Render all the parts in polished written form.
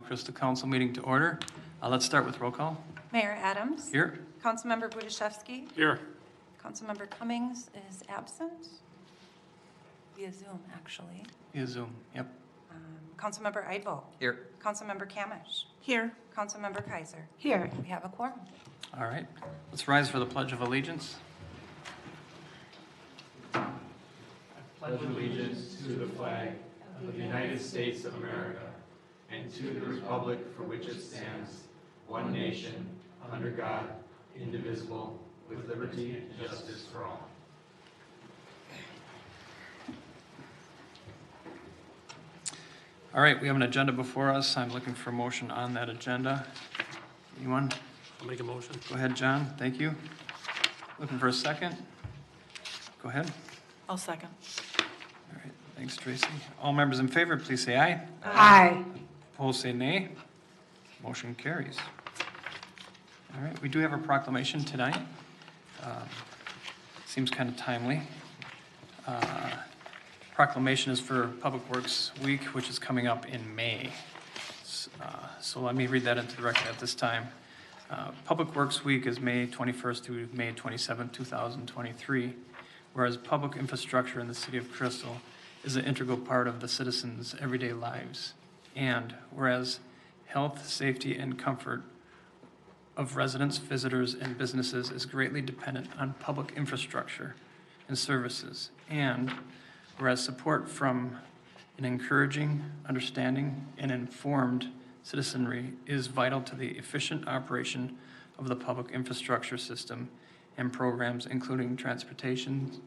Crystal Council meeting to order. Let's start with roll call. Mayor Adams. Here. Councilmember Budashevsky. Here. Councilmember Cummings is absent. Via Zoom, actually. Via Zoom, yep. Councilmember Eidvall. Here. Councilmember Kamish. Here. Councilmember Kaiser. Here. We have a quorum. All right. Let's rise for the Pledge of Allegiance. I pledge allegiance to the flag of the United States of America and to the republic for which it stands, one nation, under God, indivisible, with liberty and justice for all. All right, we have an agenda before us. I'm looking for a motion on that agenda. Anyone? I'll make a motion. Go ahead, John. Thank you. Looking for a second? Go ahead. I'll second. All right, thanks, Tracy. All members in favor, please say aye. Aye. Opposed, say nay. Motion carries. All right, we do have a proclamation tonight. Seems kind of timely. Proclamation is for Public Works Week, which is coming up in May. So let me read that into the record at this time. Public Works Week is May 21st through May 27th, 2023, whereas public infrastructure in the city of Crystal is an integral part of the citizens' everyday lives. And whereas health, safety, and comfort of residents, visitors, and businesses is greatly dependent on public infrastructure and services. And whereas support from an encouraging, understanding, and informed citizenry is vital to the efficient operation of the public infrastructure system and programs including transportation,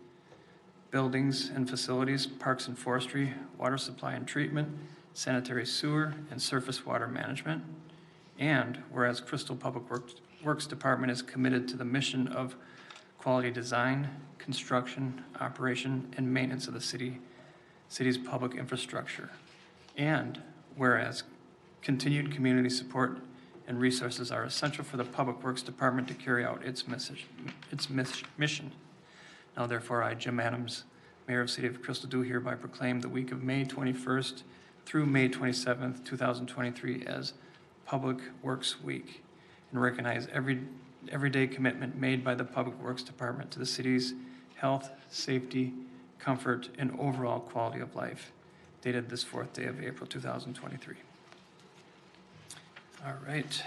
buildings and facilities, parks and forestry, water supply and treatment, sanitary sewer, and surface water management. And whereas Crystal Public Works Department is committed to the mission of quality design, construction, operation, and maintenance of the city's public infrastructure. And whereas continued community support and resources are essential for the Public Works Department to carry out its mission. Now therefore, I, Jim Adams, Mayor of the City of Crystal, do hereby proclaim the week of May 21st through May 27th, 2023 as Public Works Week, and recognize everyday commitment made by the Public Works Department to the city's health, safety, comfort, and overall quality of life, dated this 4th day of April 2023. All right.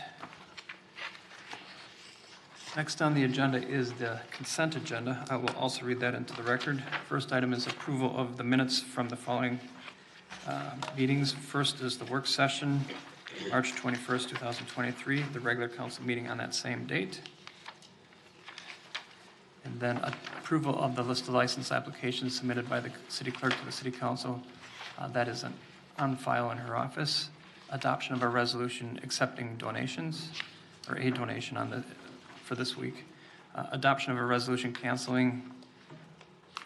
Next on the agenda is the consent agenda. I will also read that into the record. First item is approval of the minutes from the following meetings. First is the work session, March 21st, 2023, the regular council meeting on that same date. And then approval of the list of license applications submitted by the city clerk to the city council. That is on file in her office. Adoption of a resolution accepting donations, or a donation for this week. Adoption of a resolution canceling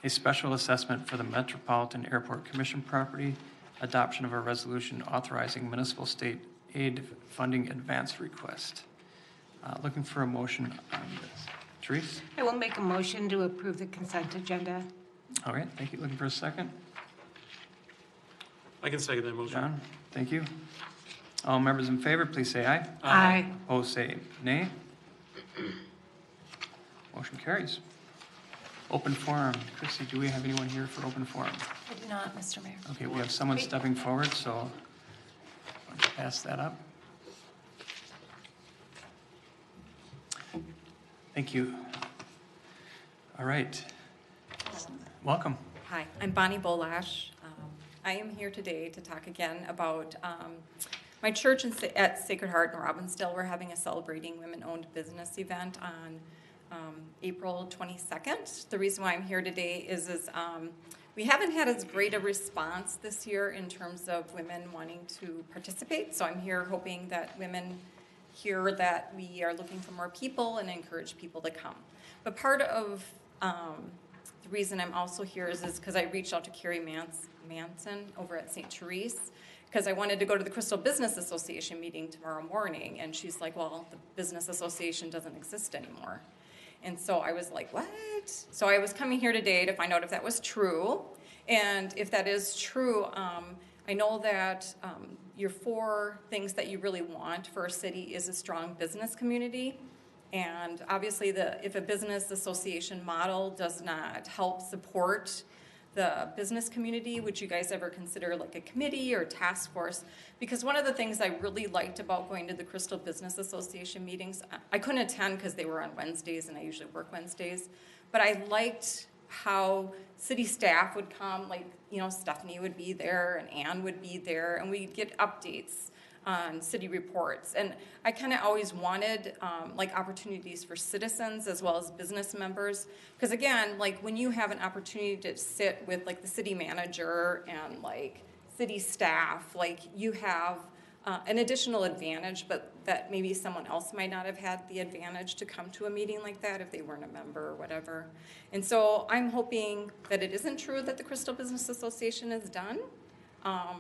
a special assessment for the Metropolitan Airports Commission property. Adoption of a resolution authorizing municipal state aid funding advance request. Looking for a motion on this. Therese? I will make a motion to approve the consent agenda. All right, thank you. Looking for a second? I can second that motion. John, thank you. All members in favor, please say aye. Aye. Opposed, say nay. Motion carries. Open forum. Chrissy, do we have anyone here for open forum? I do not, Mr. Mayor. Okay, we have someone stepping forward, so why don't you pass that up? Thank you. All right. Welcome. Hi, I'm Bonnie Bolash. I am here today to talk again about my church at Sacred Heart in Robbinsdale. We're having a Celebrating Women-Owned Business event on April 22nd. The reason why I'm here today is we haven't had as great a response this year in terms of women wanting to participate. So I'm here hoping that women hear that we are looking for more people and encourage people to come. But part of the reason I'm also here is because I reached out to Carrie Manson over at St. Therese because I wanted to go to the Crystal Business Association meeting tomorrow morning, and she's like, well, the Business Association doesn't exist anymore. And so I was like, what? So I was coming here today to find out if that was true. And if that is true, I know that your 4 things that you really want for a city is a strong business community. And obviously, if a business association model does not help support the business community, would you guys ever consider like a committee or a task force? Because one of the things I really liked about going to the Crystal Business Association meetings, I couldn't attend because they were on Wednesdays and I usually work Wednesdays, but I liked how city staff would come, like, you know, Stephanie would be there and Ann would be there, and we'd get updates on city reports. And I kind of always wanted like opportunities for citizens as well as business members. Because again, like when you have an opportunity to sit with like the city manager and like city staff, like you have an additional advantage, but that maybe someone else might not have had the advantage to come to a meeting like that if they weren't a member or whatever. And so I'm hoping that it isn't true that the Crystal Business Association is done. I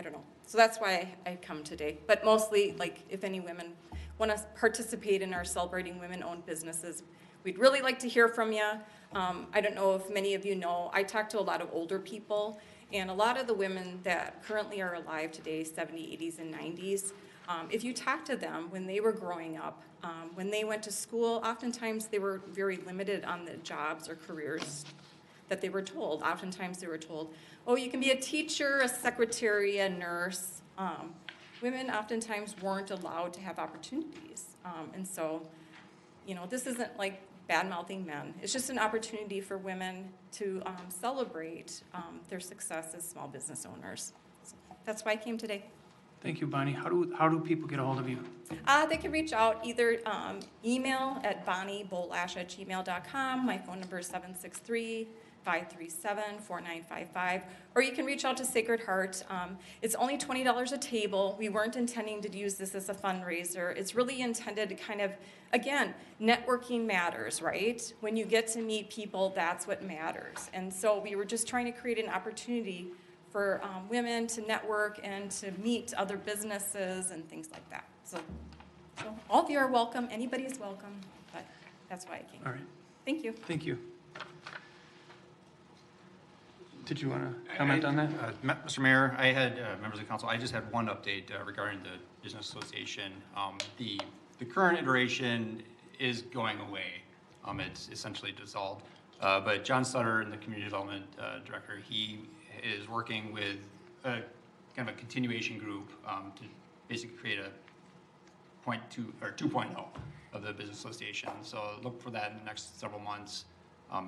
don't know. So that's why I come today. But mostly, like, if any women want to participate in our celebrating women-owned businesses, we'd really like to hear from you. I don't know if many of you know, I talk to a lot of older people, and a lot of the women that currently are alive today, 70s, 80s, and 90s, if you talk to them when they were growing up, when they went to school, oftentimes they were very limited on the jobs or careers that they were told. Oftentimes they were told, oh, you can be a teacher, a secretary, a nurse. Women oftentimes weren't allowed to have opportunities. And so, you know, this isn't like bad-mouthing men. It's just an opportunity for women to celebrate their success as small business owners. So that's why I came today. Thank you, Bonnie. How do people get a hold of you? They can reach out either email at bonniebolash@gmail.com. My phone number is 763-537-4955, or you can reach out to Sacred Heart. It's only $20 a table. We weren't intending to use this as a fundraiser. It's really intended to kind of, again, networking matters, right? When you get to meet people, that's what matters. And so we were just trying to create an opportunity for women to network and to meet other businesses and things like that. So all of you are welcome. Anybody is welcome, but that's why I came. All right. Thank you. Thank you. Did you want to comment on that? Mr. Mayor, I had, members of the council, I just had one update regarding the business association. The current iteration is going away. It's essentially dissolved. But John Sutter, the community development director, he is working with kind of a continuation group to basically create a 2.0 of the business association. So look for that in the next several months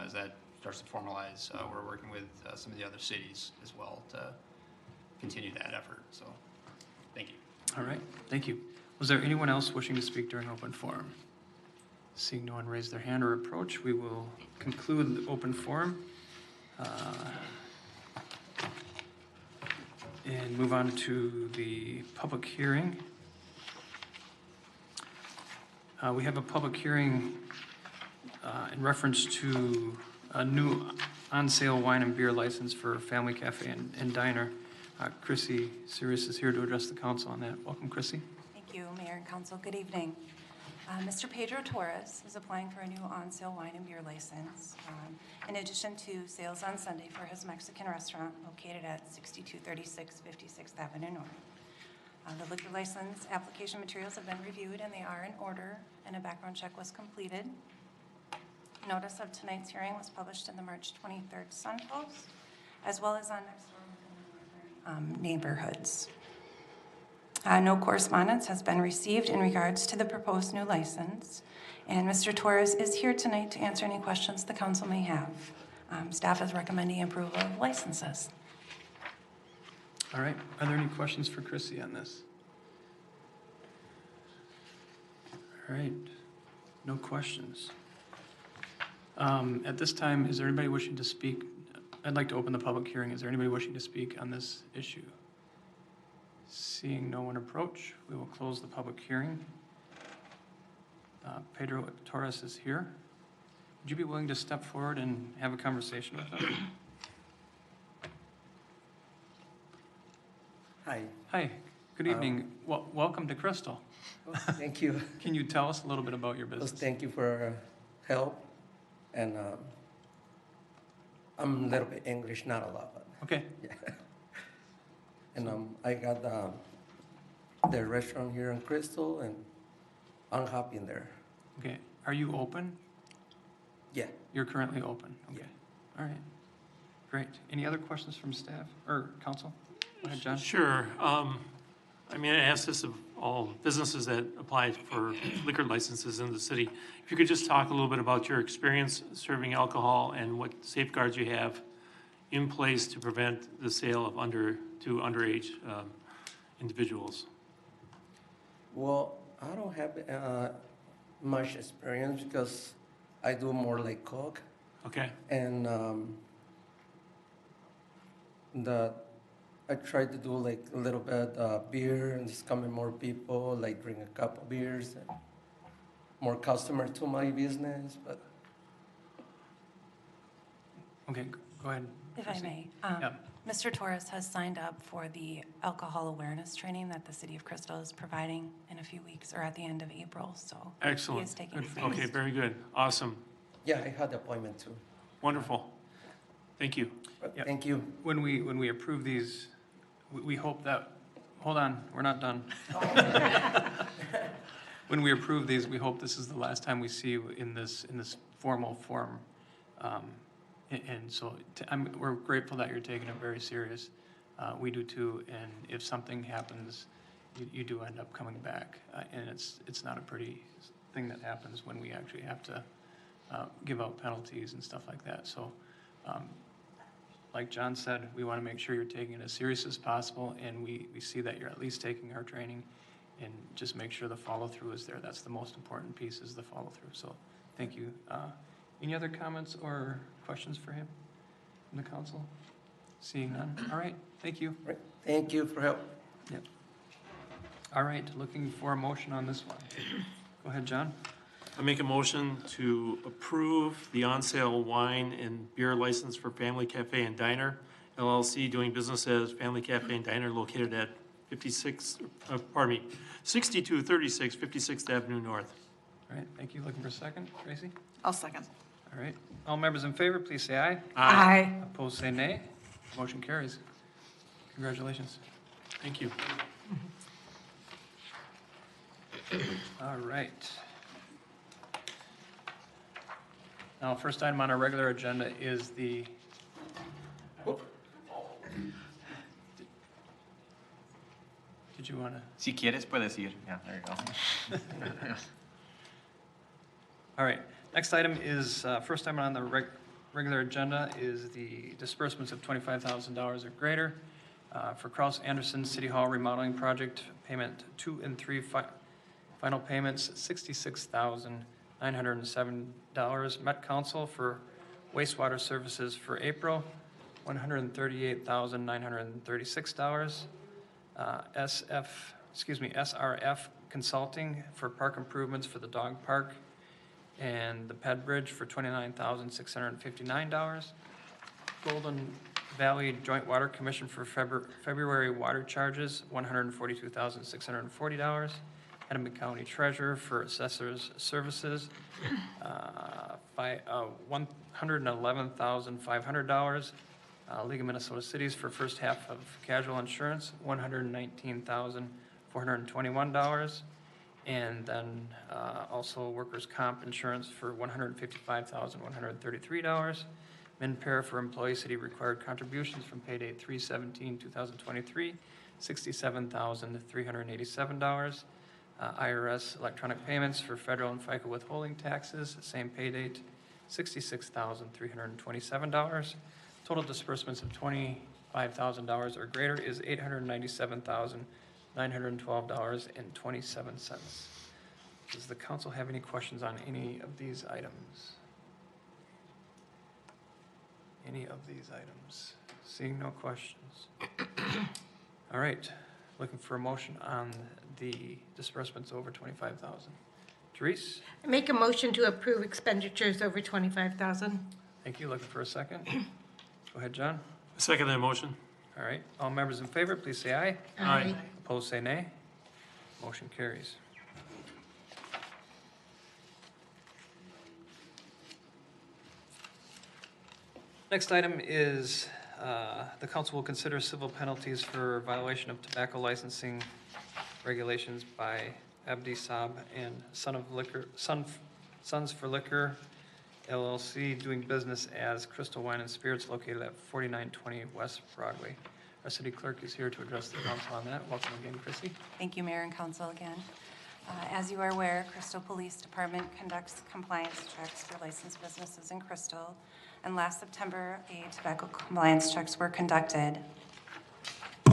as that starts to formalize. We're working with some of the other cities as well to continue that effort. So thank you. All right. Thank you. Was there anyone else wishing to speak during open forum? Seeing no one raise their hand or approach, we will conclude the open forum and move on to the public hearing. We have a public hearing in reference to a new on-sale wine and beer license for Family Cafe and Diner. Chrissy Sirius is here to address the council on that. Welcome, Chrissy. Thank you, Mayor and Council. Good evening. Mr. Pedro Torres is applying for a new on-sale wine and beer license, in addition to sales on Sunday for his Mexican restaurant located at 6236 56th Avenue North. The liquor license application materials have been reviewed and they are in order, and a background check was completed. Notice of tonight's hearing was published in the March 23rd Sun Post, as well as on next door neighborhoods. No correspondence has been received in regards to the proposed new license, and Mr. Torres is here tonight to answer any questions the council may have. Staff is recommending approval of licenses. All right. Are there any questions for Chrissy on this? All right. No questions. At this time, is there anybody wishing to speak? I'd like to open the public hearing. Is there anybody wishing to speak on this issue? Seeing no one approach, we will close the public hearing. Pedro Torres is here. Would you be willing to step forward and have a conversation with us? Hi. Hi, good evening. Welcome to Crystal. Well, thank you. Can you tell us a little bit about your Well, business? thank you for help. And I'm a little bit English, not a lot, but Okay, yeah. And I got the restaurant here in Crystal, and I'm happy in there. Okay, are you open? Yeah. You're currently open? Okay, Yeah. all right. Great. Any other questions from staff or council? Go ahead, John. Sure. I mean, I asked this of all businesses that apply for liquor licenses in the city. If you could just talk a little bit about your experience serving alcohol and what safeguards you have in place to prevent the sale of to underage individuals. Well, I don't have much experience because I do more like cook, Okay? and I try to do like a little bit beer, and just coming more people, like drink a couple beers, and more customer to my business. But Okay, go ahead. If I Tracy. may. Yeah. Mr. Torres has signed up for the alcohol awareness training that the City of Crystal is providing in a few weeks, or at the end of April, so. He Excellent. is taking Good his for you. Okay, very good. Awesome. yeah, I had the appointment too. Wonderful. Thank you. But Yep. thank you. When we approve these, we hope that, hold on, we're not done. When we approve these, we hope this is the last time we see you in this formal form. And so we're grateful that you're taking it very serious. We do too, and if something happens, you do end up coming back. And it's not a pretty thing that happens when we actually have to give out penalties and stuff like that. So like John said, we want to make sure you're taking it as serious as possible, and we see that you're at least taking our training, and just make sure the follow-through is there. That's the most important piece, is the follow-through. So thank you. Any other comments or questions for him from the council? Seeing none. All right, thank you. Right. Thank you for help. Yep. All right, looking for a motion on this one. Go ahead, John. I make a motion to approve the on-sale wine and beer license for Family Cafe and Diner LLC, doing business as Family Cafe and Diner, located at 6236 56th Avenue North. All right, thank you. Looking for a second, Tracy? I'll second. All right, all members in favor, please say aye. Aye. Opposed, say nay. Motion carries. Congratulations. Thank you. All right. Now, first item on our regular agenda is the, did you want to? Si quieres, puedes ir. Yeah, there you go. All right, next item is, first item on the regular agenda is the disbursements of $25,000 or greater for Kraus Anderson City Hall remodeling project, payment 2 and 3 final payments, $66,907. Met Council for wastewater services for April, $138,936. SRF Consulting for park improvements for the dog park and the Ped Bridge for $29,659. Golden Valley Joint Water Commission for February water charges, $142,640. Hennepin County Treasurer for Assessors Services, $111,500. League of Minnesota Cities for first half of casual insurance, $119,421. And then also workers' comp insurance for $155,133. MinPair for employee city required contributions from payday 3/17/2023, $67,387. IRS electronic payments for federal and FICA withholding taxes, same pay date, $66,327. Total disbursements of $25,000 or greater is $897,912.27. Does the council have any questions on any of these items? Any of these items? Seeing no questions. All right, looking for a motion on the disbursements over $25,000. Therese? I make a motion to approve expenditures over $25,000. Thank you. Looking for a second. Go ahead, John. Second that motion. All right, all members in favor, please say aye. Aye. Opposed, say nay. Motion carries. Next item is The council will consider civil penalties for violation of tobacco licensing regulations by Abdi Saab and Sons for Liquor LLC, doing business as Crystal Wine and Spirits located at 4920 West Broadway. Our city clerk is here to address the council on that. Welcome again, Chrissy. Thank you, Mayor and Council again. As you are aware, Crystal Police Department conducts compliance checks for licensed businesses in Crystal. And last September, tobacco compliance checks were conducted,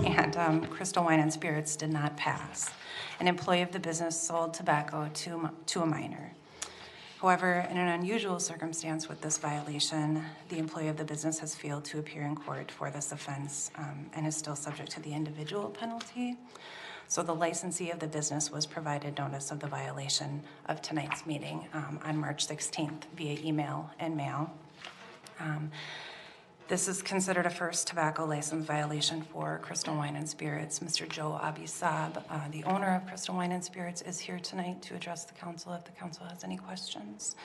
and Crystal Wine and Spirits did not pass. An employee of the business sold tobacco to a minor. However, in an unusual circumstance with this violation, the employee of the business has failed to appear in court for this offense and is still subject to the individual penalty. So the licensee of the business was provided notice of the violation of tonight's meeting on March 16th via email and mail. This is considered a first tobacco license violation for Crystal Wine and Spirits. Mr. Joe Abisab, the owner of Crystal Wine and Spirits, is here tonight to address the council if the council has any questions.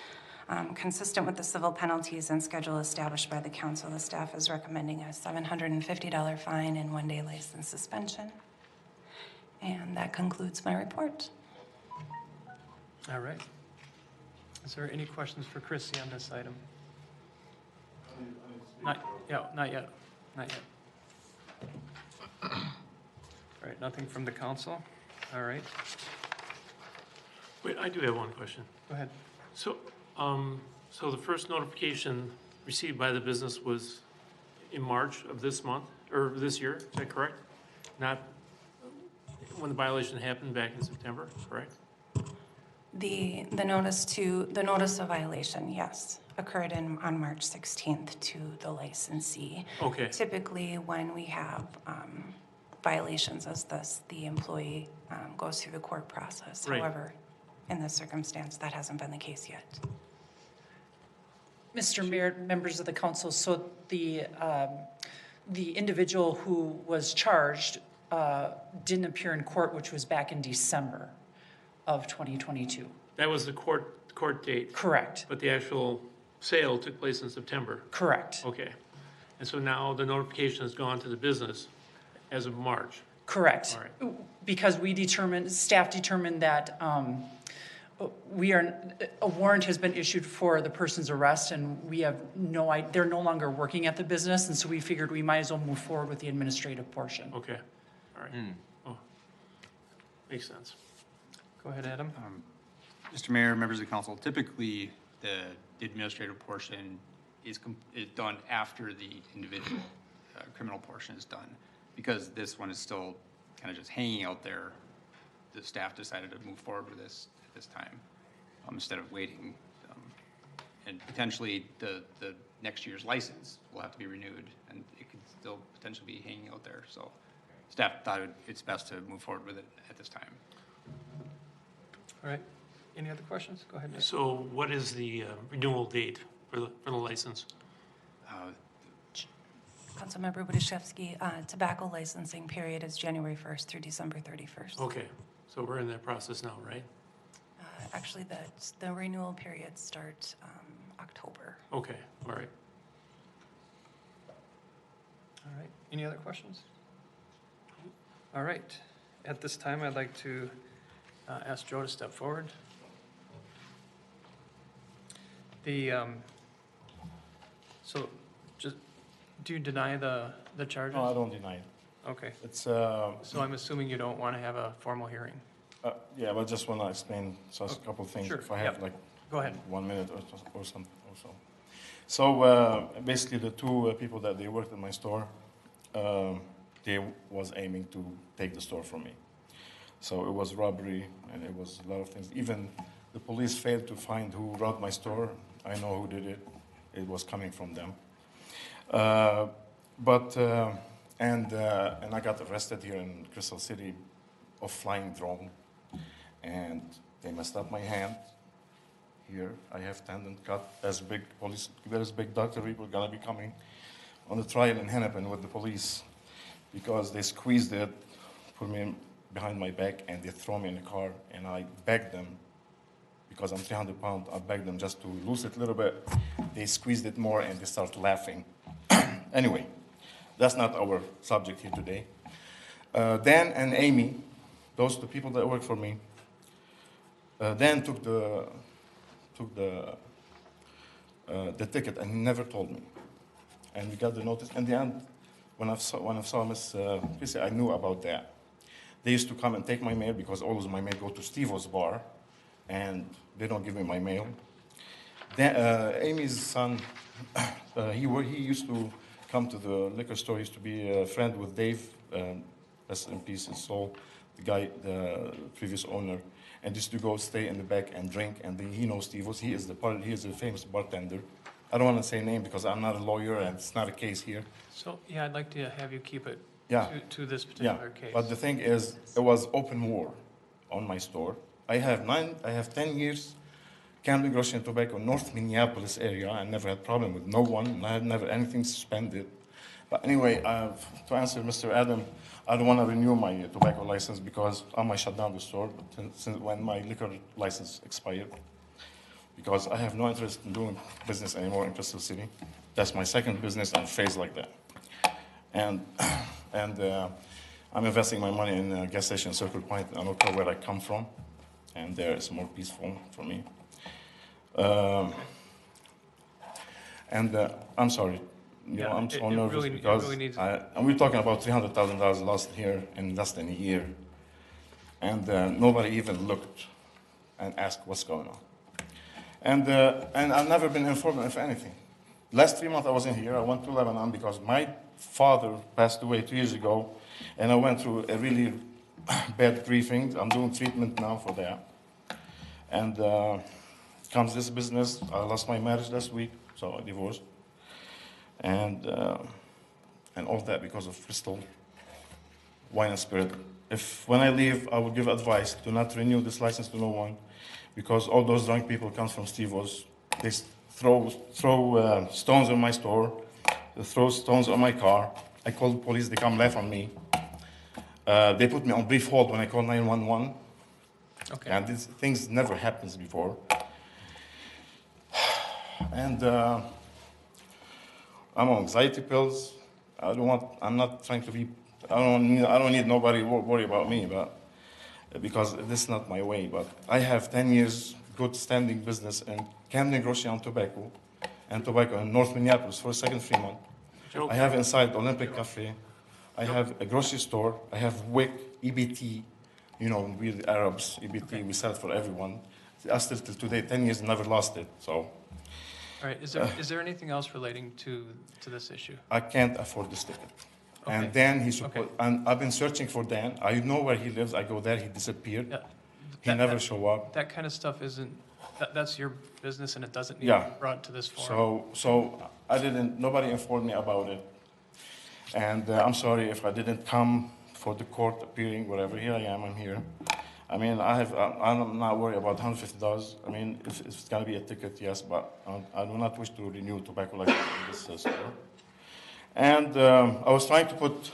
Consistent with the civil penalties and schedule established by the council, the staff is recommending a $750 fine and 1-day license suspension. And that concludes my report. All right. Is there any questions for Chrissy on this item? Not yet. All right, nothing from the council. All right, Wait, I do have one question. go ahead. So, so the first notification received by the business was in March of this month, or this year, is that correct? Not when the violation happened back in September, correct? The notice of violation, yes, occurred on March 16th to the licensee. Okay, Typically, when we have violations as this, the employee goes through the court process. Right. However, in this circumstance, that hasn't been the case yet. Mr. Mayor, members of the council, so the individual who was charged didn't appear in court, which was back in December of 2022. that was the court date, Correct, but the actual sale took place in September. correct, Okay, and so now the notification has gone to the business as of March. correct. All right. Because staff determined that a warrant has been issued for the person's arrest, and we have they're no longer working at the business, and so we figured we might as well move forward with the administrative portion. Okay, all right. Oh, makes sense. Go ahead, Adam. Mr. Mayor, members of the council, typically the administrative portion is done after the individual criminal portion is done. Because this one is still kind of just hanging out there, the staff decided to move forward with this at this time instead of waiting. And potentially the next year's license will have to be renewed and it could still potentially be hanging out there. So staff thought it's best to move forward with it at this time. All right, any other questions? Go ahead, Nick. So what is the renewal date for the license? Councilmember Budiszewski, tobacco licensing period is January 1st through December 31st. Okay, so we're in that process now, right? Actually, the renewal period starts October. Okay, all right. All right, any other questions? All right, at this time, I'd like to ask Joe to step forward. So, just, do you deny the charges? No, I don't deny it. Okay, It's, so I'm assuming you don't want to have a formal hearing? yeah, but just want to explain just a couple of things. Sure, If I have yep. like Go ahead. 1 minute or something also. So basically the two people that they worked at my store, they was aiming to take the store from me. So it was robbery and it was a lot of things. Even the police failed to find who robbed my store. I know who did it. It was coming from them. And I got arrested here in Crystal City of flying drone, and they messed up my hand. Here I have tendon cut. There's big doctor people gonna be coming on the trial in Hennepin with the police because they squeezed it, put me behind my back, and they throw me in the car. And I begged them because I'm 300 pounds. I begged them just to lose it a little bit. They squeezed it more, and they start laughing. Anyway, That's not our subject here today. Dan and Amy, those two people that work for me, Dan took the ticket and he never told me. And we got the notice. In the end, when I saw Miss Chrissy, I knew about that. They used to come and take my mail because always my mail go to Steve-O's bar, and they don't give me my mail. Then, Amy's son, he used to come to the liquor store. He used to be a friend with Dave, rest in peace, his soul, the previous owner, and used to go stay in the back and drink. And he knows Steve-O's. He is a famous bartender. I don't want to say name because I'm not a lawyer and it's not a case here. So, yeah, I'd like to have you keep it Yeah. to this Yeah, particular case. but the thing is, it was open war on my store. I have 10 years Camden Grocery and Tobacco, North Minneapolis area. I never had problem with no one. I had never anything suspended. But anyway, to answer Mr. Adam, I don't want to renew my tobacco license because I might shut down the store since when my liquor license expired. Because I have no interest in doing business anymore in Crystal City. That's my second business and phase like that. And I'm investing my money in a gas station, Circle Point. I don't care where I come from, and there it's more peaceful for me. I'm sorry, Yeah, I'm so it nervous really- it because really needs- and we're talking about $300,000 lost here in less than a year, and nobody even looked and asked what's going on. And I've never been informed of anything. Last 3 months I was in here. I went to Lebanon because my father passed away 2 years ago, and I went through a really bad grieving. I'm doing treatment now for that. And comes this business. I lost my marriage last week, so I divorced. And all that because of Crystal Wine and Spirit. When I leave, I will give advice: do not renew this license to no one, because all those drunk people come from Steve-O's. They throw stones on my store. They throw stones on my car. I call the police. They come laugh on me. They put me on brief hold when I call 911. Okay. And these things never happens before. And I'm on anxiety pills. I'm not trying to be. I don't need nobody worry about me, but because this is not my way. But I have 10 years good standing business in Camden Grocery and Tobacco in North Minneapolis for a second Fremont. Joe, I have inside Olympic Cafe. I have a grocery store. I have WIC, EBT. You know, we're the Arabs, EBT, we sell it for everyone. I still, till today, 10 years, never lost it. So All right, is there anything else relating to this issue? I can't afford this ticket. Okay. And Dan, and I've been searching for Dan. I know where he lives. I go there, he disappeared. Yeah, He that- never that- show up. That kind of stuff isn't, that's your business and it doesn't need Yeah. to be brought to this forum. So nobody informed me about it. And I'm sorry if I didn't come for the court appearing, whatever. Here I am, I'm here. I mean, I'm not worried about $150. I mean, if it's gonna be a ticket, yes, but I do not wish to renew tobacco license in this store. And I was trying to put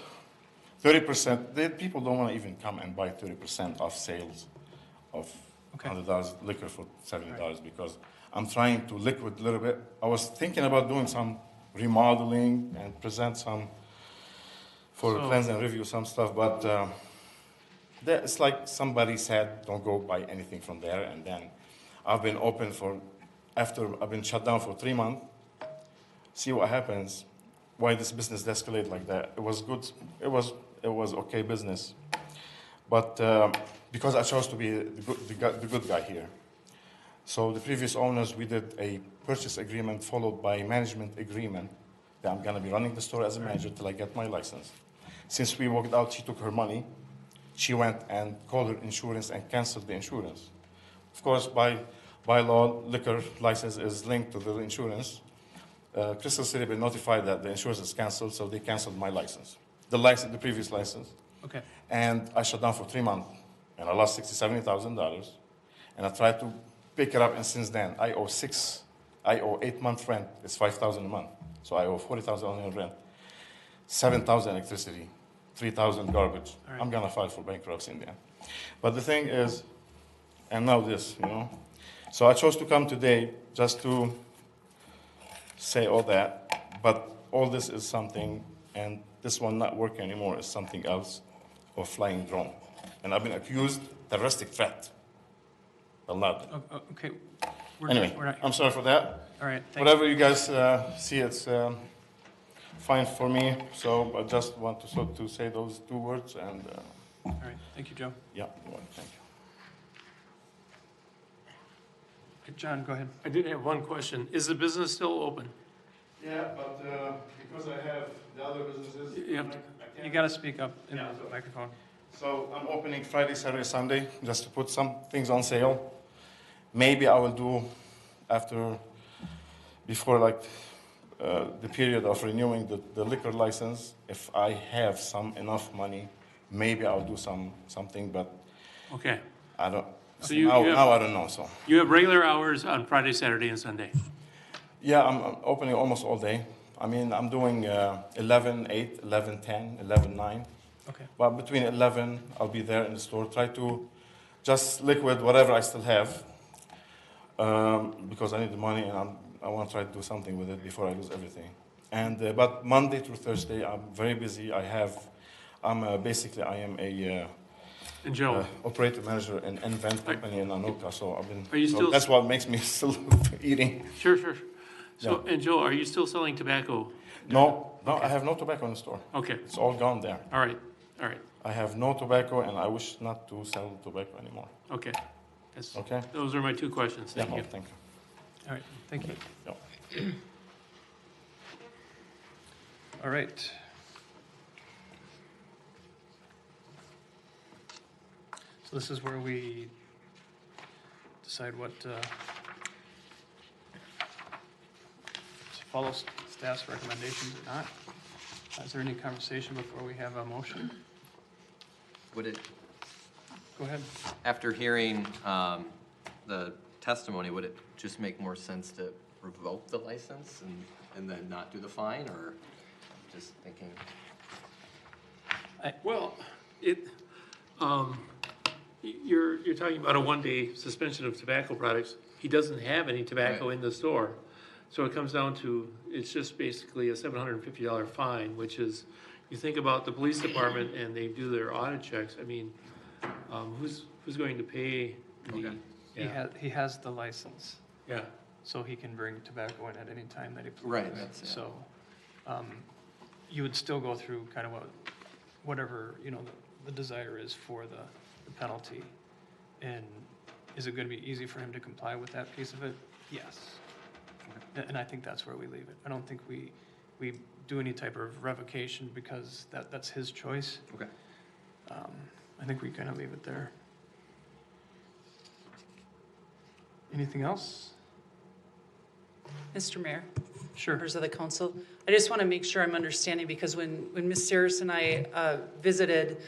30%. People don't want to even come and buy 30% off sales of $100 liquor for $70 because I'm trying to liquid a little bit. I was thinking about doing some remodeling and present some for cleanse and review some stuff, but it's like somebody said, don't go buy anything from there. And then I've been open after I've been shut down for 3 months. See what happens. Why this business escalate like that? It was good. It was okay business, but because I chose to be the good guy here. So the previous owners, we did a purchase agreement followed by management agreement that I'm gonna be running the store as a manager till I get my license. Since we walked out, she took her money. She went and called her insurance and canceled the insurance. Of course, by law, liquor license is linked to the insurance. Crystal City been notified that the insurance is canceled, so they canceled my license. The previous license. Okay. And I shut down for 3 months, and I lost $70,000. And I tried to pick it up, and since then, I owe 8 month rent. It's $5,000 a month. So I owe $40,000 in rent, $7,000 electricity, $3,000 garbage. All right. I'm gonna file for bankruptcy in the end. But the thing is, and now this, So I chose to come today just to say all that, but all this is something and this one not working anymore is something else, or flying drone. And I've been accused terroristic threat. A lot. Okay. Anyway, we're not- I'm sorry for that. All right, thank you. Whatever you guys see, it's fine for me. So I just want to say those 2 words, and All right, thank you, Joe. yeah, thank you. Okay, John, go ahead. I did have one question. Is the business still open? Yeah, but because I have the other businesses, You have to, you got to speak up in the microphone. So I'm opening Friday, Saturday, Sunday, just to put some things on sale. Maybe I will do before like the period of renewing the liquor license. If I have enough money, maybe I'll do something, but Okay. I don't. So now I don't know. So You have regular hours on Friday, Saturday, and Sunday? yeah, I'm opening almost all day. I mean, I'm doing 11:8, 11:10, 11:9. Okay. But between 11, I'll be there in the store. Try to just liquid whatever I still have because I need the money and I want to try to do something with it before I lose everything. And but Monday through Thursday, I'm very busy. Basically I am a And Joe, operator manager in Invent company in Anoka. So Are you still- that's what makes me still eating. sure. So, and Joe, are you still selling tobacco? No, I have no tobacco in the store. Okay, It's all gone there. all right. I have no tobacco, and I wish not to sell tobacco anymore. Okay. Okay? Those are my 2 questions. Thank Yeah, you. no, thank you. All right, thank you. Yeah. All right. So this is where we decide what to follow staff's recommendations or not. Is there any conversation before we have a motion? Would it, Go ahead. after hearing the testimony, would it just make more sense to revoke the license and then not do the fine, or just thinking? Well, you're talking about a 1-day suspension of tobacco products. He doesn't have any tobacco Right. in the store. So it comes down to, it's just basically a $750 fine, which is, you think about the police department and they do their audit checks. I mean, who's going to pay the? Okay. Yeah, He has the license, yeah, so he can bring tobacco in at any time that he pleases. Right, that's- yeah. So, you would still go through kind of whatever, the desire is for the penalty. And is it gonna be easy for him to comply with that piece of it? Yes. And I think that's where we leave it. I don't think we do any type of revocation because that's his choice. Okay. I think we kind of leave it there. Anything else? Mr. Mayor, Sure. members of the council, I just want to make sure I'm understanding, because when Ms. Saris and I visited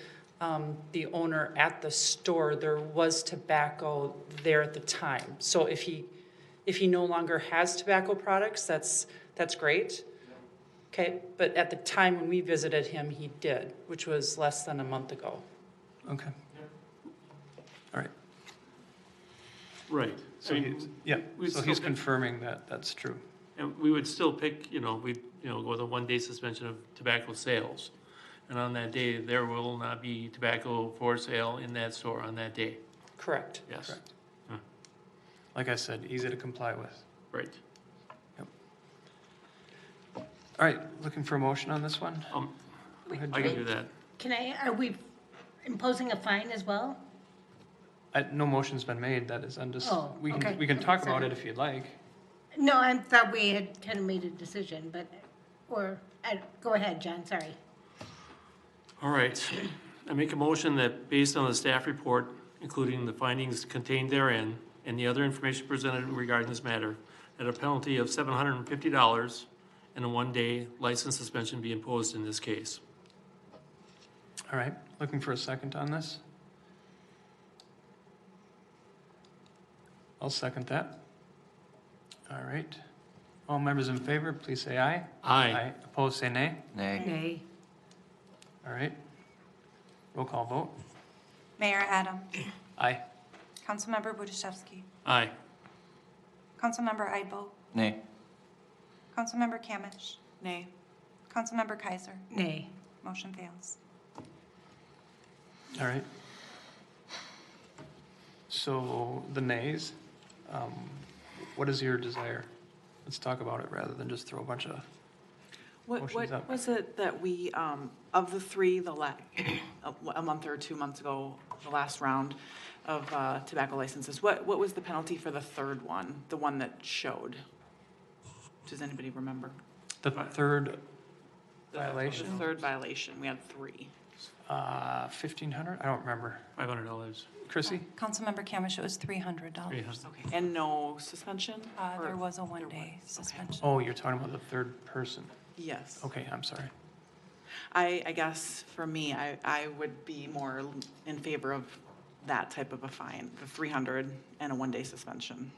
the owner at the store, there was tobacco there at the time. So if he no longer has tobacco products, that's great. Okay, but at the time when we visited him, he did, which was less than a month ago. Okay. All right. right. So I mean, we'd so still he's pick- confirming that that's true. And we would still pick, go with a 1-day suspension of tobacco sales. And on that day, there will not be tobacco for sale in that store on that day. Correct. Yes, Correct. Like I said, easy to comply with. right. All right, looking for a motion on this one? Um, Go ahead, I can Joe. do that. Are we imposing a fine as well? No motion's been made, that is, Oh, okay. we can talk Okay, about sorry. it if you'd like. No, I thought we had kind of made a decision, but, go ahead, John, sorry. All right. I make a motion that based on the staff report, including the findings contained therein and the other information presented regarding this matter, that a penalty of $750 and a 1-day license suspension be imposed in this case. All right, looking for a second on this? I'll second that. All right. All members in favor, please say aye. Aye. Opposed, say nay. Nay. Nay. All right. Roll call vote. Mayor Adams. Aye. Councilmember Budiszewski. Aye. Councilmember Idebo. Nay. Councilmember Kamish. Nay. Councilmember Kaiser. Nay. Motion fails. All right. So the nays, what is your desire? Let's talk about it rather than just throw a bunch of motions What up. was it that we, of the three, a month or 2 months ago, the last round of tobacco licenses, what was the penalty for the third one, the one that showed? Does anybody remember? The third The violation, third violation, we had 3. 1,500? I don't remember. $500. Chrissy? Councilmember Camish, it was $300. Okay, and no suspension? Or- There was a one-day suspension. Oh, you're talking about the third person. Yes. Okay, I'm sorry. I guess for me, I would be more in favor of that type of a fine, the 300 and a one-day suspension.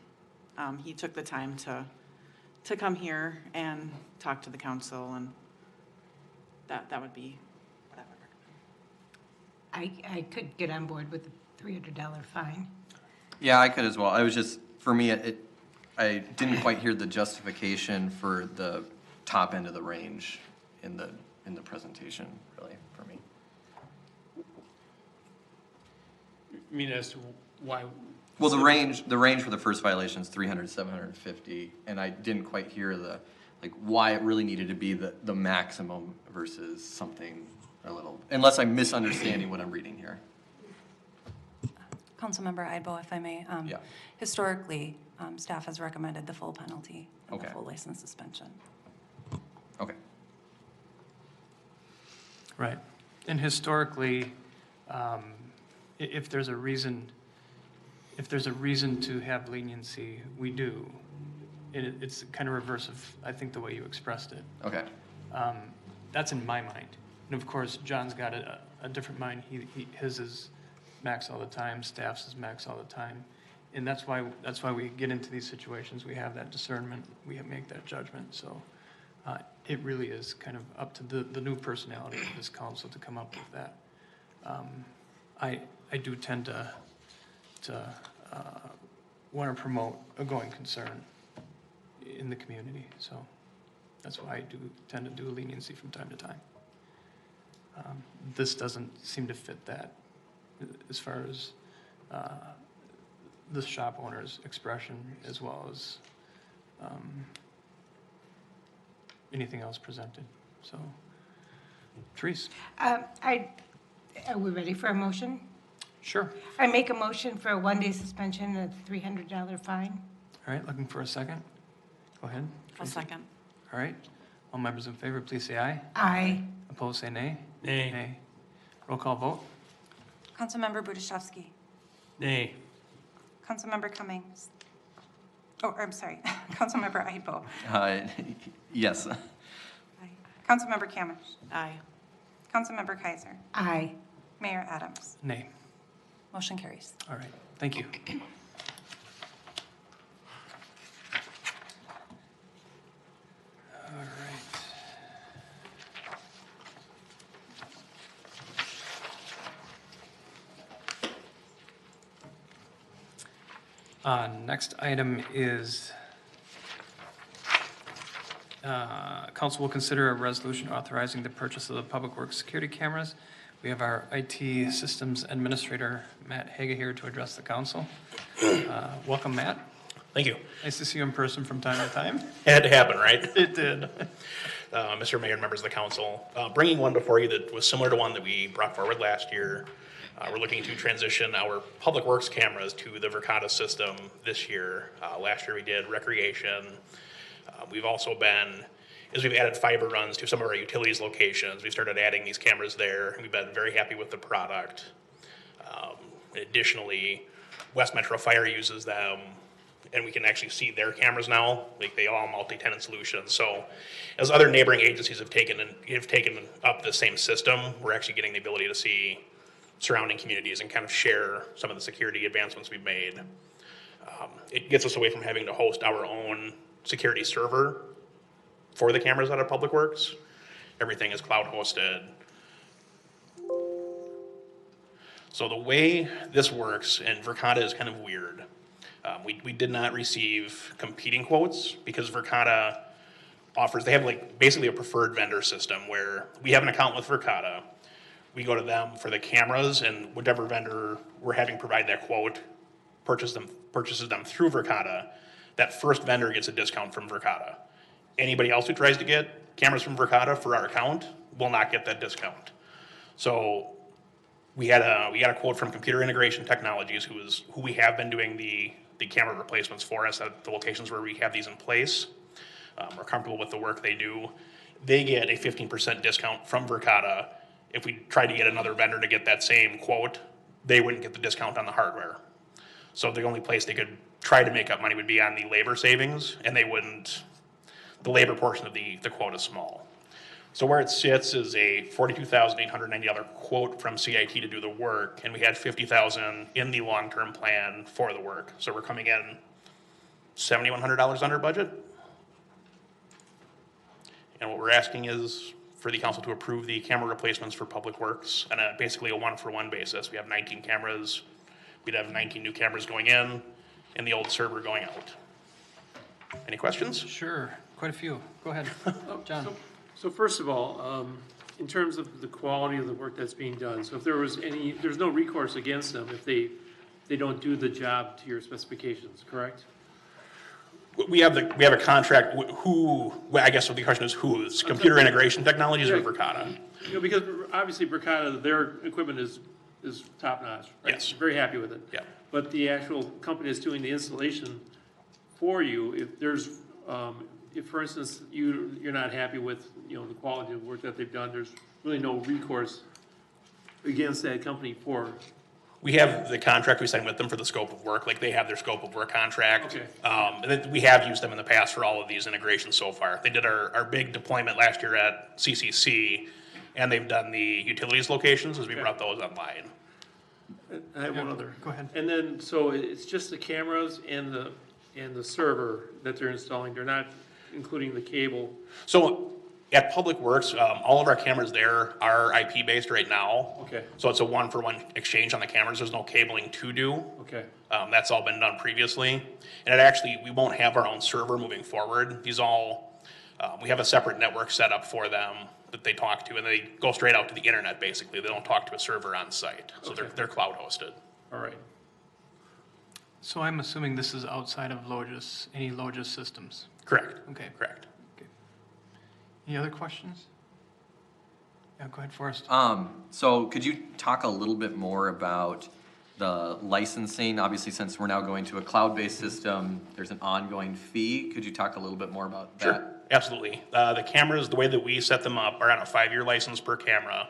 He took the time to come here and talk to the council, and that would be what I would recommend. I could get on board with a $300 fine. Yeah, I could as well. I was just, for me, I didn't quite hear the justification for the top end of the range in the presentation, really, for me. I mean, as to why? Well, the range for the first violation is 300, 750, and I didn't quite hear why it really needed to be the maximum versus something a little, unless I'm misunderstanding what I'm reading here. Councilmember Idebo, if I may. Yeah. Historically, staff has recommended the full penalty and the Okay. full license suspension. Okay. Right. And historically, if there's a reason to have leniency, we do. It's kind of reverse of, I think, the way you expressed it. Okay. That's in my mind. And of course, John's got a different mind. His is max all the time, staff's is max all the time. And that's why we get into these situations. We have that discernment, we make that judgment. So it really is kind of up to the new personality of this council to come up with that. I do tend to want to promote a going concern in the community. So that's why I do tend to do leniency from time to time. This doesn't seem to fit that as far as the shop owner's expression as well as anything else presented. So, Therese? Are we ready for a motion? Sure. I make a motion for a one-day suspension and a $300 fine. All right, looking for a second? Go ahead. I'll second. All right. All members in favor, please say aye. Aye. Opposed, say nay. Nay. Nay. Roll call vote. Councilmember Budashevsky. Nay. Councilmember Cummings. Oh, I'm sorry. Councilmember Idebo. Yes. Aye. Councilmember Camish. Aye. Councilmember Kaiser. Aye. Mayor Adams. Nay. Motion carries. All right, thank you. All right. Next item is council will consider a resolution authorizing the purchase of the Public Works security cameras. We have our IT Systems Administrator, Matt Haga, here to address the council. Welcome, Matt. Thank you. Nice to see you in person from time to time. It had to happen, right? It did. Mr. Mayor and members of the council, bringing one before you that was similar to one that we brought forward last year. We're looking to transition our Public Works cameras to the Verkada system this year. Last year we did recreation. We've also been, as we've added fiber runs to some of our utilities locations, we started adding these cameras there, and we've been very happy with the product. Additionally, West Metro Fire uses them, and we can actually see their cameras now, like they all multi-tenant solutions. So as other neighboring agencies have taken up the same system, we're actually getting the ability to see surrounding communities and kind of share some of the security advancements we've made. It gets us away from having to host our own security server for the cameras out of Public Works. Everything is cloud hosted. So the way this works, and Verkada is kind of weird. We did not receive competing quotes because Verkada offers, they have like basically a preferred vendor system where we have an account with Verkada. We go to them for the cameras, and whatever vendor we're having provide that quote purchases them through Verkada. That first vendor gets a discount from Verkada. Anybody else who tries to get cameras from Verkada for our account will not get that discount. So we had a quote from Computer Integration Technologies, who we have been doing the camera replacements for us at the locations where we have these in place. We're comfortable with the work they do. They get a 15% discount from Verkada. If we tried to get another vendor to get that same quote, they wouldn't get the discount on the hardware. So the only place they could try to make up money would be on the labor savings, and they wouldn't. The labor portion of the quote is small. So where it sits is a $42,890 quote from CIT to do the work, and we had $50,000 in the long-term plan for the work. So we're coming in $7,100 under budget. And what we're asking is for the council to approve the camera replacements for Public Works on basically a one-for-one basis. We have 19 cameras. We'd have 19 new cameras going in and the old server going out. Any questions? Sure, quite a few. Go ahead, John. So first of all, in terms of the quality of the work that's being done, so if there's no recourse against them if they don't do the job to your specifications, correct? We have a contract. I guess the question is whose? Computer Integration Technologies or Verkada? Because obviously Verkada, their equipment is top notch, right? Yes. Very happy with it. Yeah. But the actual company that's doing the installation for you, if for instance you're not happy with the quality of work that they've done, there's really no recourse against that company for. We have the contract we signed with them for the scope of work. Like they have their scope of work contract. Okay. And then we have used them in the past for all of these integrations so far. They did our big deployment last year at CCC, and they've done the utilities locations as we brought those online. I have one other. Go ahead. And then, so it's just the cameras and the server that they're installing. They're not including the cable. So at Public Works, all of our cameras there are IP based right now. Okay. So it's a one-for-one exchange on the cameras. There's no cabling to do. Okay. That's all been done previously. And we won't have our own server moving forward. We have a separate network set up for them that they talk to, and they go straight out to the internet, basically. They don't talk to a server on site. So Okay. they're cloud hosted. All right. So I'm assuming this is outside of any Logis systems? Correct. Okay. Correct. Any other questions? Yeah, go ahead, Forrest. So could you talk a little bit more about the licensing? Obviously, since we're now going to a cloud-based system, there's an ongoing fee. Could you talk a little bit more about that? Sure, absolutely. The cameras, the way that we set them up, are on a 5-year license per camera.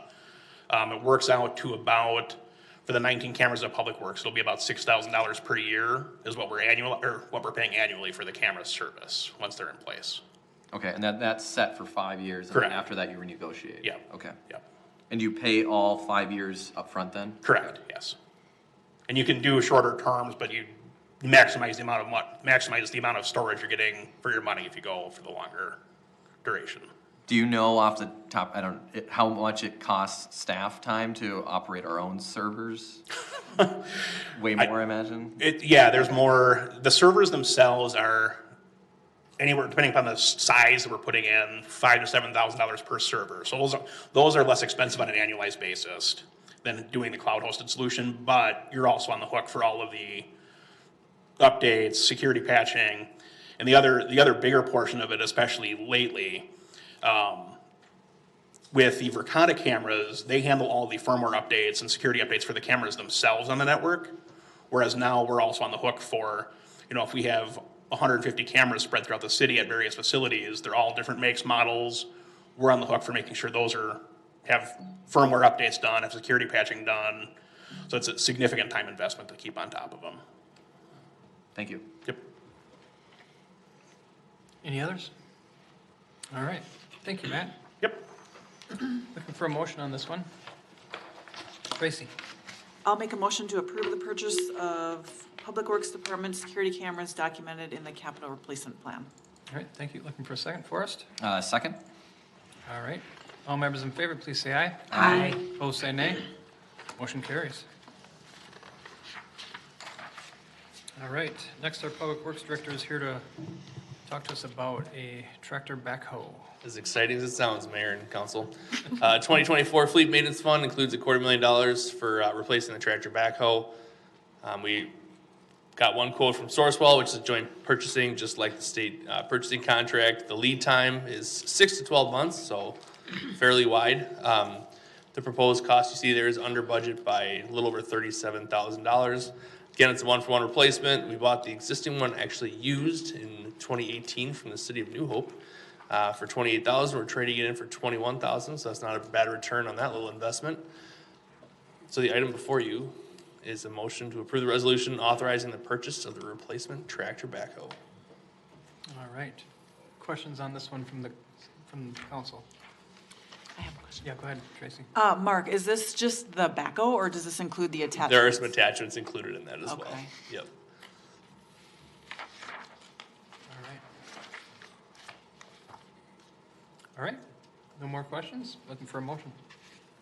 It works out to about, for the 19 cameras at Public Works, it'll be about $6,000 per year is what we're paying annually for the camera service once they're in place. Okay, and that's set for 5 years? Correct. And then after that, you renegotiate? Yeah. Okay. Yeah. And you pay all 5 years up front then? Correct, yes. And you can do shorter terms, but you maximize the amount of storage you're getting for your money if you go for the longer duration. Do you know off the top, how much it costs staff time to operate our own servers? Way more, I imagine? There's more. The servers themselves are anywhere, depending upon the size that we're putting in, $5,000 to $7,000 per server. So those are less expensive on an annualized basis than doing the cloud-hosted solution, but you're also on the hook for all of the updates, security patching, and the other bigger portion of it, especially lately, with the Verkada cameras, they handle all the firmware updates and security updates for the cameras themselves on the network, whereas now we're also on the hook for, if we have 150 cameras spread throughout the city at various facilities, they're all different makes, models, we're on the hook for making sure those have firmware updates done, have security patching done, so it's a significant time investment to keep on top of them. Thank you. Yep. Any others? All right, thank you, Matt. Yep. Looking for a motion on this one. Tracy. I'll make a motion to approve the purchase of Public Works Department security cameras documented in the capital replacement plan. All right, thank you. Looking for a second, Forrest? Second? All right. All members in favor, please say aye. Aye. Opposed, say nay. Motion carries. All right, next our Public Works Director is here to talk to us about a tractor backhoe. As exciting as it sounds, Mayor and Council. 2024 Fleet Maintenance Fund includes $250,000 for replacing the tractor backhoe. We got one quote from Sourcewell, which is joint purchasing, just like the state purchasing contract. The lead time is 6 to 12 months, so fairly wide. The proposed cost you see there is under budget by a little over $37,000. Again, it's a one-for-one replacement. We bought the existing one actually used in 2018 from the city of New Hope for $28,000. We're trading it in for $21,000, so that's not a bad return on that little investment. So the item before you is a motion to approve the resolution authorizing the purchase of the replacement tractor backhoe. All right. Questions on this one from the council? I have a question. Yeah, go ahead, Tracy. Mark, is this just the backhoe or does this include the attachments? There are some attachments included in that as well. Okay. Yep. All right. All right. No more questions? Looking for a motion.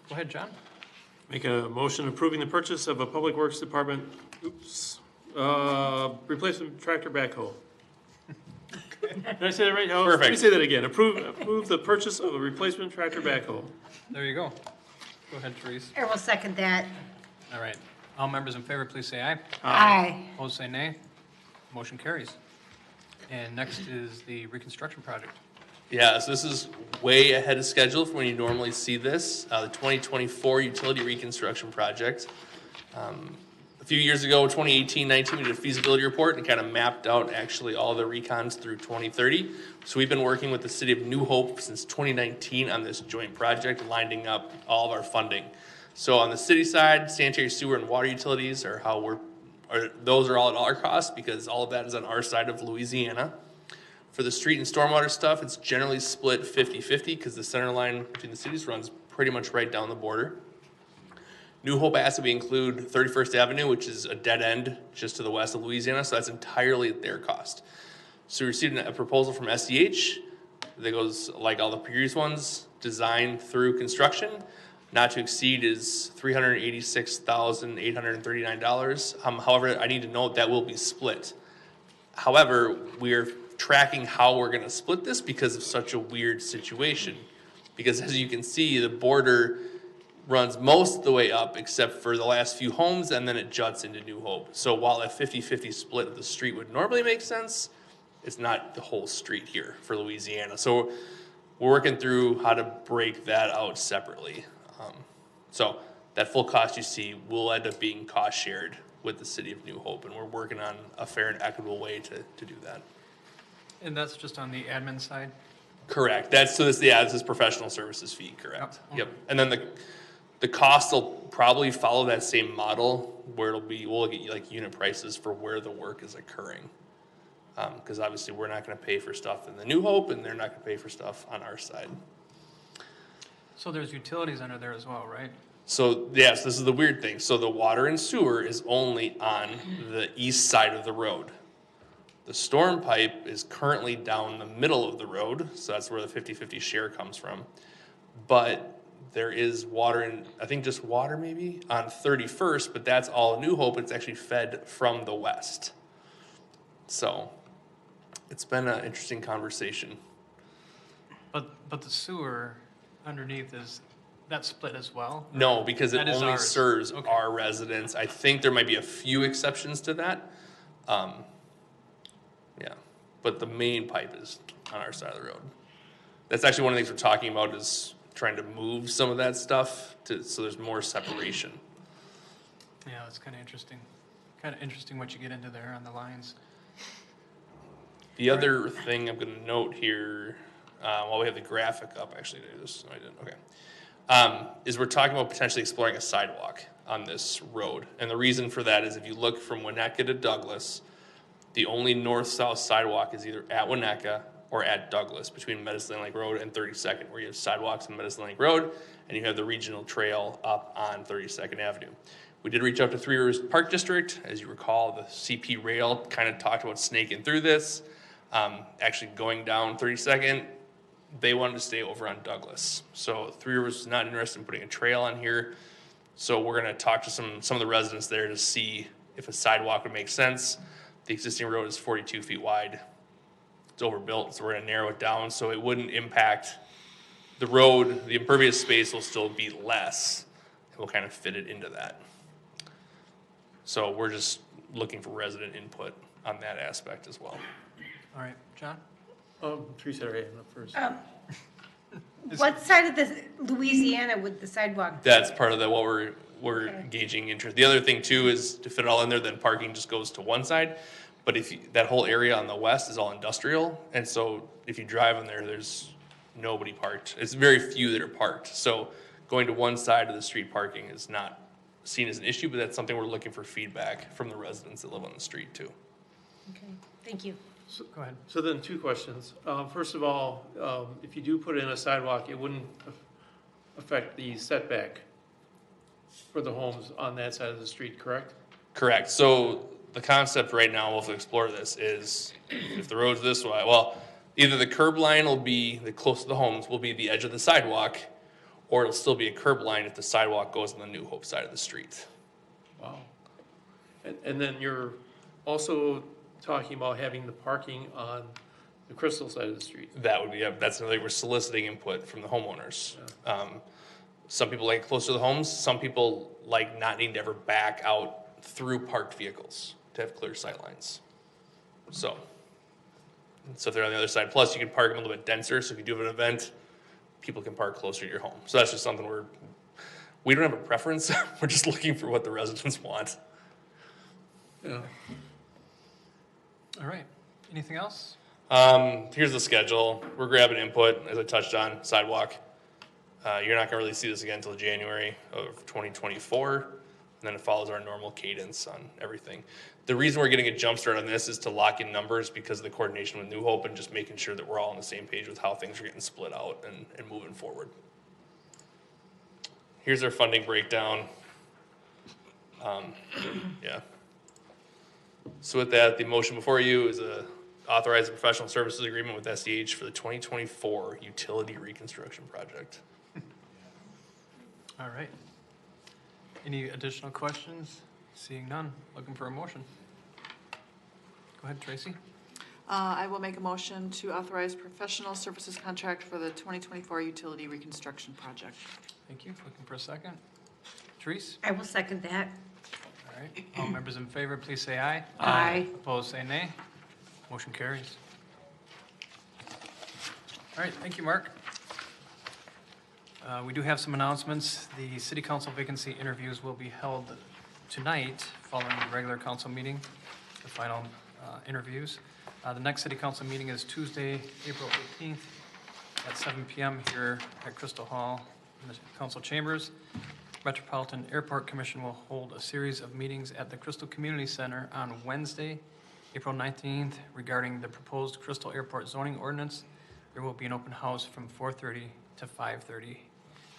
Go ahead, John. Make a motion approving the purchase of a Public Works Department, replacement tractor backhoe. Did I say that right? Oh, let me Perfect. say that again. Approve the purchase of a replacement tractor backhoe. There you go. Go ahead, Therese. I will second that. All right. All members in favor, please say aye. Aye. Opposed, say nay. Motion carries. And next is the reconstruction project. Yeah, so this is way ahead of schedule from when you normally see this. The 2024 utility reconstruction project. A few years ago, 2018-19, we did a feasibility report and kind of mapped out actually all the recons through 2030. So we've been working with the city of New Hope since 2019 on this joint project, lining up all of our funding. So on the city side, sanitary sewer and water utilities are those are all at our cost because all of that is on our side of Louisiana. For the street and stormwater stuff, it's generally split 50-50 because the center line between the cities runs pretty much right down the border. New Hope asks that we include 31st Avenue, which is a dead end just to the west of Louisiana, so that's entirely at their cost. So we received a proposal from SEH that goes like all the previous ones, design through construction. Not to exceed is $386,839. However, I need to note that will be split. However, we're tracking how we're going to split this because of such a weird situation. Because as you can see, the border runs most of the way up except for the last few homes, and then it juts into New Hope. So while a 50-50 split of the street would normally make sense, it's not the whole street here for Louisiana. So we're working through how to break that out separately. So that full cost you see will end up being cost shared with the city of New Hope, and we're working on a fair and equitable way to do that. And that's just on the admin side? Correct. This is professional services fee, correct? Yep. And then the cost will probably follow that same model where we'll get like unit prices for where the work is occurring. Because obviously we're not going to pay for stuff in the New Hope and they're not going to pay for stuff on our side. So there's utilities under there as well, right? So yes, this is the weird thing. So the water and sewer is only on the east side of the road. The storm pipe is currently down the middle of the road, so that's where the 50-50 share comes from. But there is water, I think just water maybe, on 31st, but that's all New Hope. It's actually fed from the west. So it's been an interesting conversation. But the sewer underneath that's split as well? No, because it That is only ours. serves Okay. our residents. I think there might be a few exceptions to that. Yeah, but the main pipe is on our side of the road. That's actually one of the things we're talking about is trying to move some of that stuff so there's more separation. Yeah, that's kind of interesting. Kind of interesting what you get into there on the lines. The other thing I'm going to note here, while we have the graphic up, actually, no, I didn't. Okay, is we're talking about potentially exploring a sidewalk on this road, and the reason for that is if you look from Winnetka to Douglas, the only north-south sidewalk is either at Winnetka or at Douglas between Medicine Lake Road and 32nd, where you have sidewalks on Medicine Lake Road and you have the regional trail up on 32nd Avenue. We did reach out to Three Rivers Park District. As you recall, the CP rail kind of talked about snaking through this. Actually going down 32nd, they wanted to stay over on Douglas. So Three Rivers was not interested in putting a trail on here. So we're going to talk to some of the residents there to see if a sidewalk would make sense. The existing road is 42 feet wide. It's overbuilt, so we're gonna narrow it down, so it wouldn't impact the road. The impervious space will still be less. We'll kind of fit it into that. So we're just looking for resident input on that aspect as well. All right, John? Teresa, right, up first. What side of the Louisiana would the sidewalk? That's part of what we're gauging interest. The other thing too is to fit it all in there, then parking just goes to one side. But that whole area on the west is all industrial, and so if you drive in there, there's nobody parked. It's very few that are parked. So going to one side of the street parking is not seen as an issue, but that's something we're looking for feedback from the residents that live on the street too. Okay, thank you. Go ahead. So then 2 questions. First of all, if you do put in a sidewalk, it wouldn't affect the setback for the homes on that side of the street, correct? Correct. So the concept right now, we'll explore this, is if the road's this way, well, either the curb line will be, the close to the homes will be the edge of the sidewalk, or it'll still be a curb line if the sidewalk goes on the New Hope side of the street. Wow. And then you're also talking about having the parking on the Crystal side of the street. That would be, that's another, we're soliciting input from the homeowners. Some people like close to the homes, some people like not needing to ever back out through parked vehicles to have clear sight lines. So if they're on the other side, plus you can park them a little bit denser, so if you do have an event, people can park closer to your home. So that's just something we don't have a preference, we're just looking for what the residents want. Yeah. All right. Anything else? Here's the schedule. We're grabbing input, as I touched on, sidewalk. You're not gonna really see this again until January of 2024, and then it follows our normal cadence on everything. The reason we're getting a jump start on this is to lock in numbers because of the coordination with New Hope and just making sure that we're all on the same page with how things are getting split out and moving forward. Here's our funding breakdown. Yeah. So with that, the motion before you is authorize a professional services agreement with SDH for the 2024 utility reconstruction project. All right. Any additional questions? Seeing none, looking for a motion. Go ahead, Tracy. I will make a motion to authorize professional services contract for the 2024 utility reconstruction project. Thank you. Looking for a second. Therese? I will second that. All right. All members in favor, please say aye. Aye. Opposed, say nay. Motion carries. All right, thank you, Mark. We do have some announcements. The city council vacancy interviews will be held tonight following the regular council meeting, the final interviews. The next city council meeting is Tuesday, April 18th at 7 p.m. here at Crystal Hall in the council chambers. Metropolitan Airport Commission will hold a series of meetings at the Crystal Community Center on Wednesday, April 19th regarding the proposed Crystal Airport zoning ordinance. There will be an open house from 4:30 to 5:30.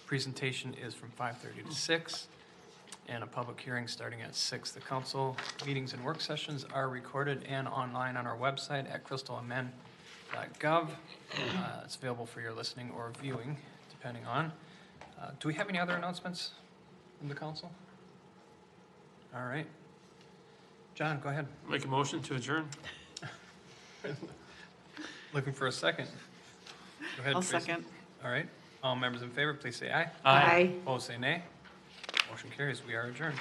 Presentation is from 5:30 to 6, and a public hearing starting at 6. The council meetings and work sessions are recorded and online on our website at crystalmn.gov. It's available for your listening or viewing, depending on. Do we have any other announcements from the council? All right. John, go ahead. Make a motion to adjourn. Looking for a second. Go ahead, I'll Tracy. second. All right. All members in favor, please say aye. Aye. Opposed, say nay. Motion carries. We are adjourned.